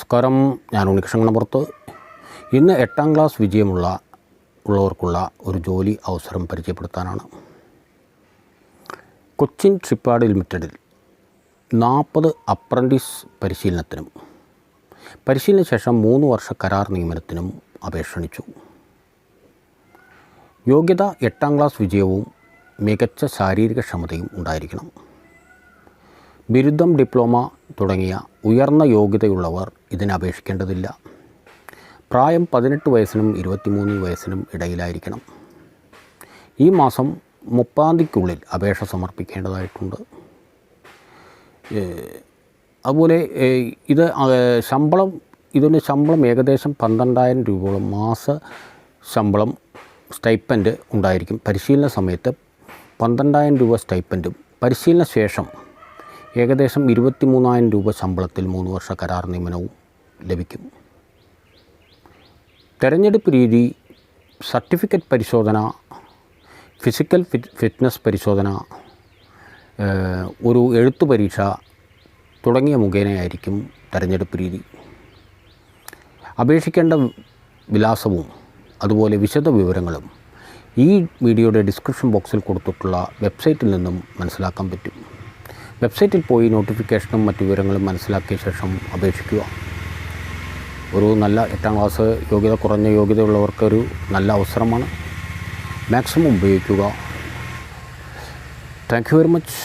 നമസ്കാരം, ഞാൻ ഉണ്ണികൃഷ്ണൻപുറത്ത്. ഇന്ന് 8ാം ക്ലാസ് വിജയമുള്ളവർക്കുള്ള ഒരു ജോലി അവസരം പരിചയപ്പെടുത്താനാണ്. കൊച്ചിൻ ഷിപ്പ്യാർഡ് ലിമിറ്റഡിൽ 40 അപ്രൻറ്റീസ് പരിശീലനത്തിനും പരിശീലന ശേഷം 3 വർഷ കരാർ നിയമനത്തിനും അപേക്ഷ ക്ഷണിച്ചു. യോഗ്യത 8ാം ക്ലാസ് വിജയവും മികച്ച ശാരീരിക ക്ഷമതയും ഉണ്ടായിരിക്കണം. ബിരുദം, ഡിപ്ലോമ തുടങ്ങിയ ഉയർന്ന യോഗ്യതയുള്ളവർ ഇതിന് അപേക്ഷിക്കേണ്ടതില്ല. പ്രായം 18 വയസ്സിനും 23 വയസ്സിനും ഇടയിലായിരിക്കണം. ഈ മാസം 30-ാം തീയതിക്കുള്ളിൽ അപേക്ഷ സമർപ്പിക്കേണ്ടതായിട്ടുണ്ട്. അതുപോലെ ഇതിൻ്റെ ശമ്പളം ഏകദേശം 12,000 രൂപയോളം മാസ ശമ്പളം സ്റ്റൈപ്പൻഡ് ഉണ്ടായിരിക്കും. പരിശീലന സമയത്ത് 12,000 രൂപ സ്റ്റൈപ്പൻഡും പരിശീലന ശേഷം ഏകദേശം 23,000 രൂപ ശമ്പളത്തിൽ 3 വർഷ കരാർ നിയമനവും ലഭിക്കും. തെരഞ്ഞെടുപ്പ് രീതി: സർട്ടിഫിക്കറ്റ് പരിശോധന, ഫിസിക്കൽ ഫിറ്റ്നസ് പരിശോധന, ഒരു എഴുത്തു പരീക്ഷ തുടങ്ങിയ മുഖേനയായിരിക്കും തെരഞ്ഞെടുപ്പ് രീതി. അപേക്ഷിക്കേണ്ട വിലാസവും അതുപോലെ വിശദ വിവരങ്ങളും ഈ വീഡിയോയുടെ ഡിസ്ക്രിപ്ഷൻ ബോക്സിൽ കൊടുത്തിട്ടുള്ള വെബ്സൈറ്റിൽ നിന്നും മനസ്സിലാക്കാൻ പറ്റും. വെബ്സൈറ്റിൽ പോയി നോട്ടിഫിക്കേഷനും മറ്റു വിവരങ്ങളും മനസ്സിലാക്കിയ ശേഷം അപേക്ഷിക്കുക. ഒരു നല്ല 8ാം ക്ലാസ് കുറഞ്ഞ യോഗ്യതയുള്ളവർക്കൊരു നല്ല അവസരമാണ്. മാക്സിമം ഉപയോഗിക്കുക. Thank you very much.